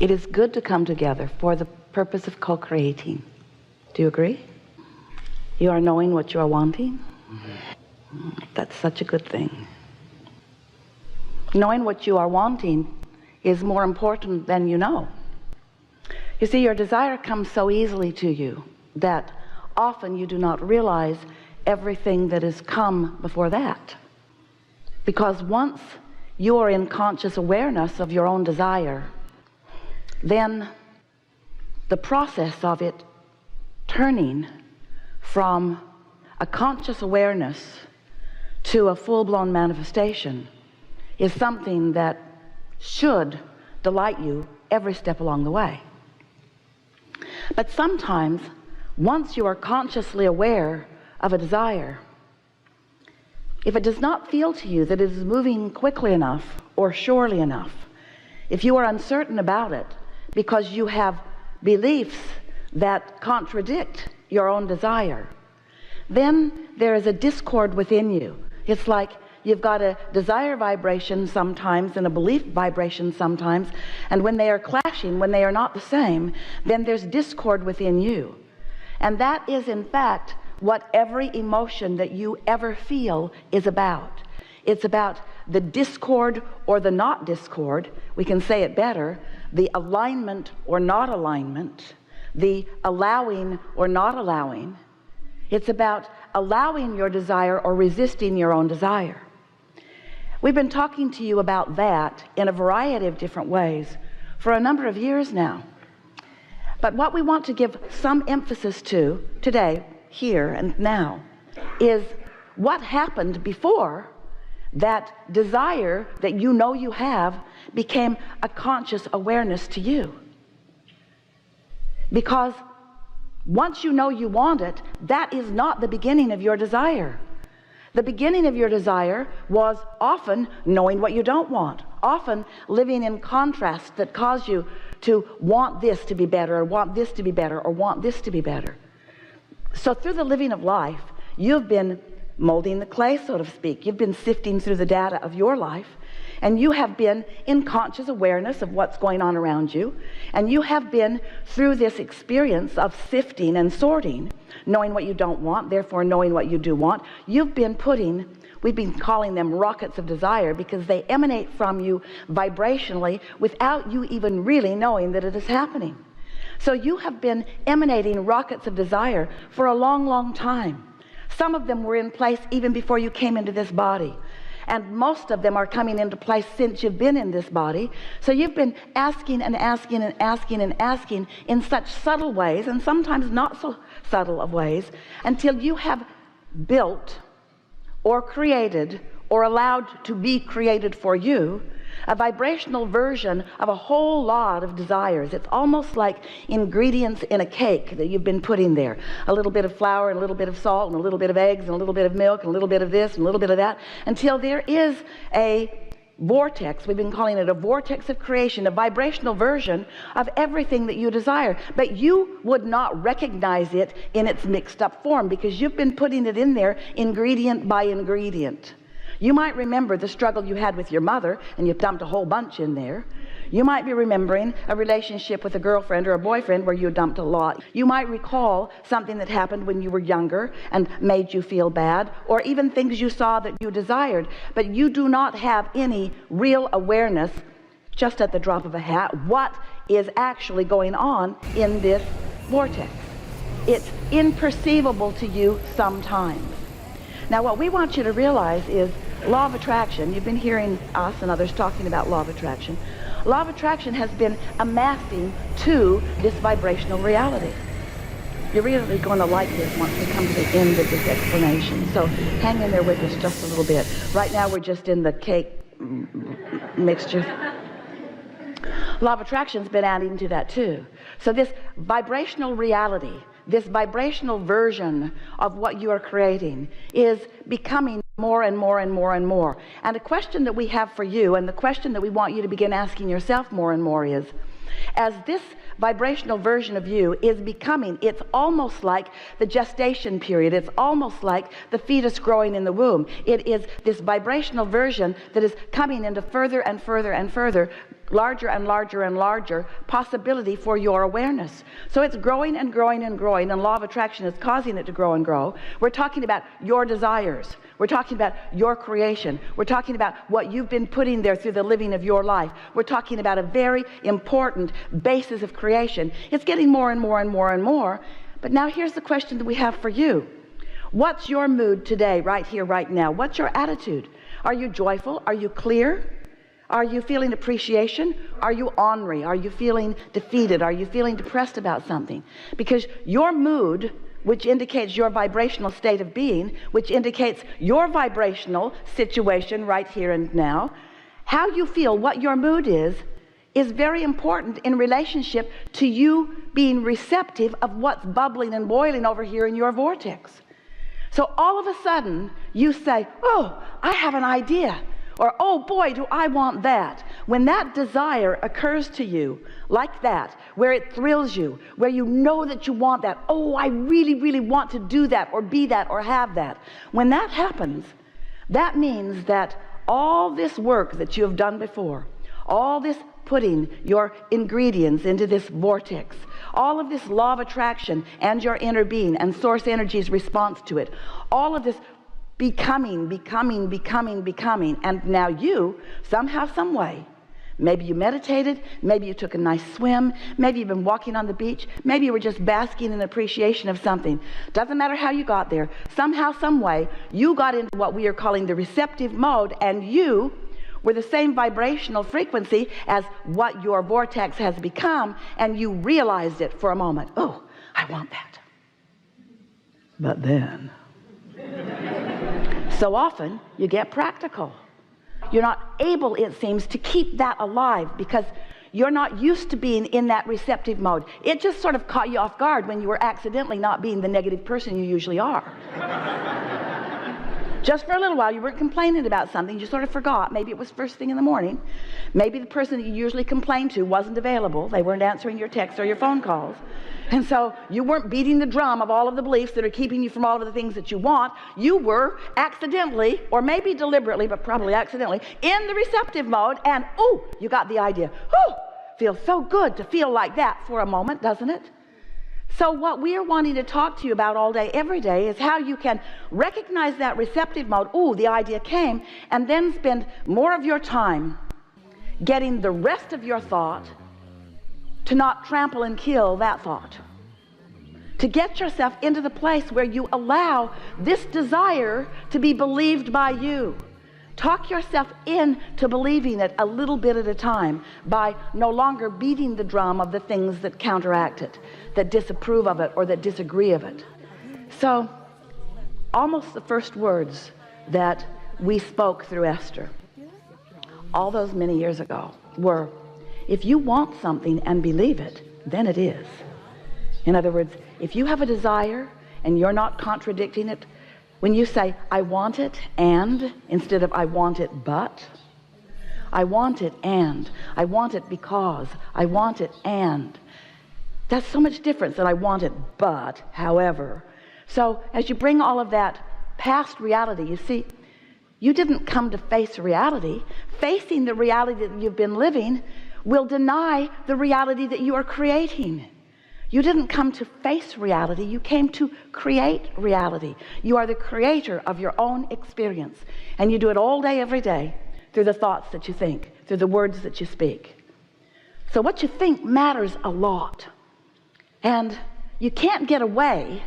It is good to come together for the purpose of co-creating. Do you agree? You are knowing what you are wanting? That's such a good thing. Knowing what you are wanting is more important than you know. You see, your desire comes so easily to you that often you do not realize everything that has come before that. Because once you are in conscious awareness of your own desire, then the process of it turning from a conscious awareness to a full-blown manifestation is something that should delight you every step along the way. But sometimes, once you are consciously aware of a desire, if it does not feel to you that it is moving quickly enough or surely enough, if you are uncertain about it because you have beliefs that contradict your own desire, then there is a discord within you. It's like you've got a desire vibration sometimes and a belief vibration sometimes, and when they are clashing, when they are not the same, then there's discord within you. And that is in fact what every emotion that you ever feel is about. It's about the discord or the not discord. We can say it better, the alignment or not alignment, the allowing or not allowing. It's about allowing your desire or resisting your own desire. We've been talking to you about that in a variety of different ways for a number of years now. But what we want to give some emphasis to today, here and now, is what happened before that desire that you know you have became a conscious awareness to you. Because once you know you want it, that is not the beginning of your desire. The beginning of your desire was often knowing what you don't want, often living in contrast that cause you to want this to be better, or want this to be better, or want this to be better. So through the living of life, you've been molding the clay, so to speak. You've been sifting through the data of your life, and you have been in conscious awareness of what's going on around you, and you have been through this experience of sifting and sorting, knowing what you don't want, therefore knowing what you do want. You've been putting, we've been calling them rockets of desire, because they emanate from you vibrationally without you even really knowing that it is happening. So you have been emanating rockets of desire for a long, long time. Some of them were in place even before you came into this body. And most of them are coming into place since you've been in this body. So you've been asking and asking and asking and asking in such subtle ways, and sometimes not so subtle of ways, until you have built or created or allowed to be created for you a vibrational version of a whole lot of desires. It's almost like ingredients in a cake that you've been putting there. A little bit of flour and a little bit of salt and a little bit of eggs and a little bit of milk and a little bit of this and a little bit of that, until there is a vortex. We've been calling it a vortex of creation, a vibrational version of everything that you desire. But you would not recognize it in its mixed up form, because you've been putting it in there ingredient by ingredient. You might remember the struggle you had with your mother, and you've dumped a whole bunch in there. You might be remembering a relationship with a girlfriend or a boyfriend where you dumped a lot. You might recall something that happened when you were younger and made you feel bad, or even things you saw that you desired, but you do not have any real awareness, just at the drop of a hat, what is actually going on in this vortex. It's imperceivable to you sometimes. Now, what we want you to realize is law of attraction. You've been hearing us and others talking about law of attraction. Law of attraction has been amassing to this vibrational reality. You're really going to like this once we come to the end of this explanation. So hang in there with us just a little bit. Right now we're just in the cake mixture. Law of attraction's been adding to that too. So this vibrational reality, this vibrational version of what you are creating, is becoming more and more and more and more. And a question that we have for you, and the question that we want you to begin asking yourself more and more, is, as this vibrational version of you is becoming, it's almost like the gestation period, it's almost like the fetus growing in the womb. It is this vibrational version that is coming into further and further and further larger and larger and larger possibility for your awareness. So it's growing and growing and growing, and law of attraction is causing it to grow and grow. We're talking about your desires. We're talking about your creation. We're talking about what you've been putting there through the living of your life. We're talking about a very important basis of creation. It's getting more and more and more and more. But now here's the question that we have for you. What's your mood today, right here, right now? What's your attitude? Are you joyful? Are you clear? Are you feeling appreciation? Are you ornery? Are you feeling defeated? Are you feeling depressed about something? Because your mood, which indicates your vibrational state of being, which indicates your vibrational situation right here and now, how you feel, what your mood is very important in relationship to you being receptive of what's bubbling and boiling over here in your vortex. So all of a sudden you say, oh, I have an idea. Or, oh boy, do I want that. When that desire occurs to you like that, where it thrills you, where you know that you want that, oh, I really, really want to do that or be that or have that. When that happens, that means that all this work that you have done before, all this putting your ingredients into this vortex, all of this law of attraction and your inner being and source energy's response to it, all of this becoming, and now you, somehow, some way, maybe you meditated, maybe you took a nice swim, maybe you've been walking on the beach, maybe you were just basking in appreciation of something. Doesn't matter how you got there. Somehow, some way, you got into what we are calling the receptive mode, and you were the same vibrational frequency as what your vortex has become, and you realized it for a moment. Oh, I want that. But then so often you get practical. You're not able, it seems, to keep that alive because you're not used to being in that receptive mode. It just sort of caught you off guard when you were accidentally not being the negative person you usually are. Just for a little while, you weren't complaining about something. You sort of forgot. Maybe it was first thing in the morning. Maybe the person that you usually complain to wasn't available. They weren't answering your texts or your phone calls. And so you weren't beating the drum of all of the beliefs that are keeping you from all of the things that you want. You were accidentally, or maybe deliberately, but probably accidentally, in the receptive mode, and oh, you got the idea. Oh, feels so good to feel like that for a moment, doesn't it? So what we are wanting to talk to you about all day, every day, is how you can recognize that receptive mode. Ooh, the idea came, and then spend more of your time getting the rest of your thought to not trample and kill that thought. To get yourself into the place where you allow this desire to be believed by you. Talk yourself into believing it a little bit at a time by no longer beating the drum of the things that counteract it, that disapprove of it, or that disagree of it. So, almost the first words that we spoke through Esther, all those many years ago, were, if you want something and believe it, then it is. In other words, if you have a desire and you're not contradicting it, when you say, I want it and, instead of I want it but, I want it and, I want it because, I want it and, that's so much different than I want it but, however. So as you bring all of that past reality, you see, you didn't come to face reality. Facing the reality that you've been living will deny the reality that you are creating. You didn't come to face reality, you came to create reality. You are the creator of your own experience, and you do it all day, every day, through the thoughts that you think, through the words that you speak. So what you think matters a lot, and you can't get away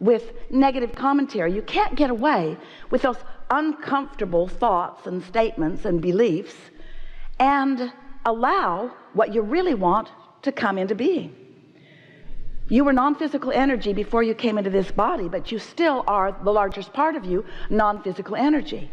with negative commentary. You can't get away with those uncomfortable thoughts and statements and beliefs and allow what you really want to come into being. You were non-physical energy before you came into this body, but you still are, the largest part of you, non-physical energy.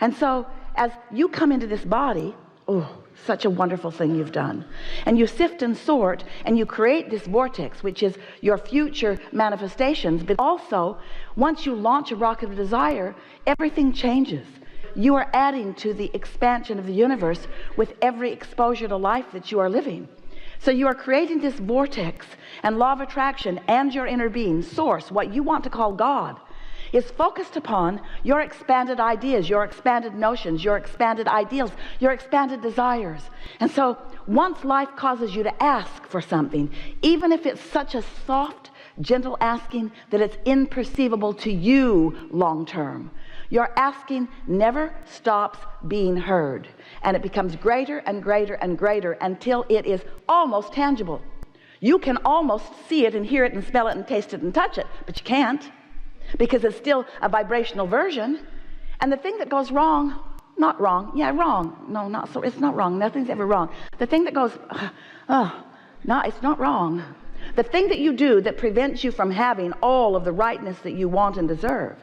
And so as you come into this body, oh, such a wonderful thing you've done. And you sift and sort, and you create this vortex, which is your future manifestations. But also, once you launch a rocket of desire, everything changes. You are adding to the expansion of the universe with every exposure to life that you are living. So you are creating this vortex, and law of attraction and your inner being, source, what you want to call God, is focused upon your expanded ideas, your expanded notions, your expanded ideals, your expanded desires. And so once life causes you to ask for something, even if it's such a soft, gentle asking that it's imperceivable to you long term, your asking never stops being heard, and it becomes greater and greater and greater until it is almost tangible. You can almost see it and hear it and smell it and taste it and touch it, but you can't, because it's still a vibrational version. And the thing that goes wrong, not wrong, yeah, wrong, no, not so, it's not wrong, nothing's ever wrong. The thing that goes, no, it's not wrong. The thing that you do that prevents you from having all of the rightness that you want and deserve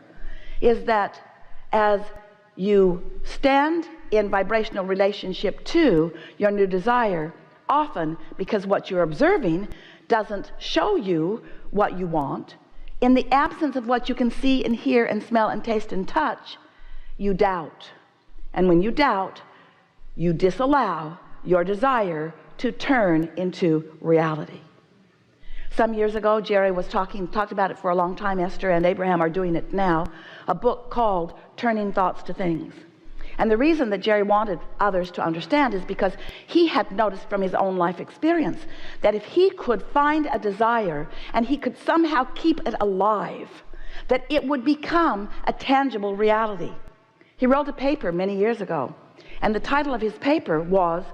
is that as you stand in vibrational relationship to your new desire, often because what you're observing doesn't show you what you want, in the absence of what you can see and hear and smell and taste and touch, you doubt. And when you doubt, you disallow your desire to turn into reality. Some years ago, Jerry was talked about it for a long time. Esther and Abraham are doing it now, a book called Turning Thoughts to Things. And the reason that Jerry wanted others to understand is because he had noticed from his own life experience that if he could find a desire and he could somehow keep it alive, that it would become a tangible reality. He wrote a paper many years ago, and the title of his paper was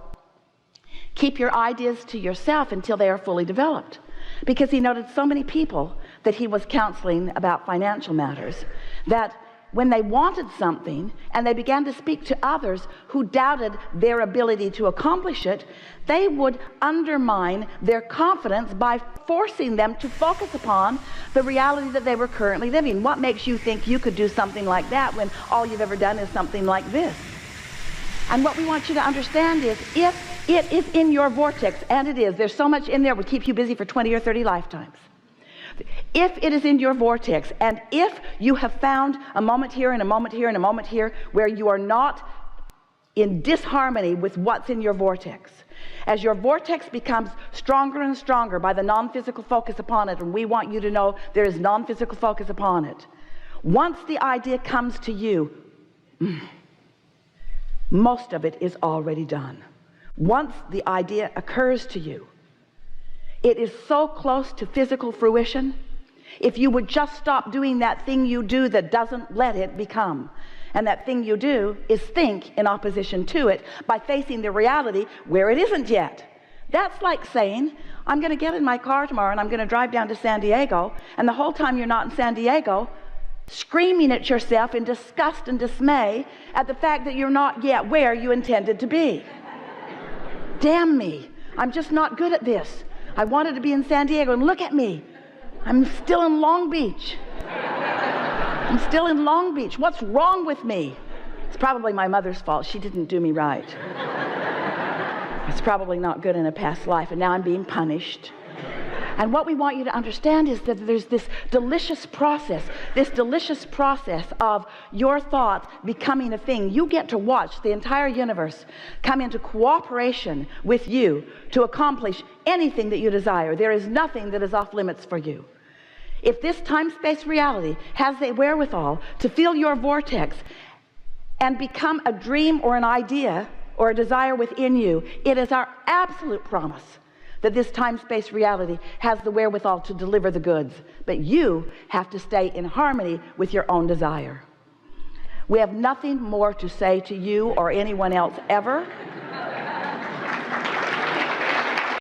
Keep Your Ideas to Yourself Until They Are Fully Developed, because he noted so many people that he was counseling about financial matters that when they wanted something and they began to speak to others who doubted their ability to accomplish it, they would undermine their confidence by forcing them to focus upon the reality that they were currently living. What makes you think you could do something like that when all you've ever done is something like this? And what we want you to understand is, if it is in your vortex, and it is, there's so much in there that would keep you busy for 20 or 30 lifetimes. If it is in your vortex, and if you have found a moment here and a moment here and a moment here where you are not in disharmony with what's in your vortex, as your vortex becomes stronger and stronger by the non-physical focus upon it, and we want you to know there is non-physical focus upon it, once the idea comes to you, most of it is already done. Once the idea occurs to you, it is so close to physical fruition. If you would just stop doing that thing you do that doesn't let it become, and that thing you do is think in opposition to it by facing the reality where it isn't yet. That's like saying, I'm going to get in my car tomorrow and I'm going to drive down to San Diego, and the whole time you're not in San Diego, screaming at yourself in disgust and dismay at the fact that you're not yet where you intended to be. Damn me, I'm just not good at this. I wanted to be in San Diego, and look at me. I'm still in Long Beach. I'm still in Long Beach. What's wrong with me? It's probably my mother's fault. She didn't do me right. It's probably not good in a past life, and now I'm being punished. And what we want you to understand is that there's this delicious process of your thoughts becoming a thing. You get to watch the entire universe come into cooperation with you to accomplish anything that you desire. There is nothing that is off limits for you. If this time-space reality has the wherewithal to fill your vortex and become a dream or an idea or a desire within you, it is our absolute promise that this time-space reality has the wherewithal to deliver the goods. But you have to stay in harmony with your own desire. We have nothing more to say to you or anyone else ever.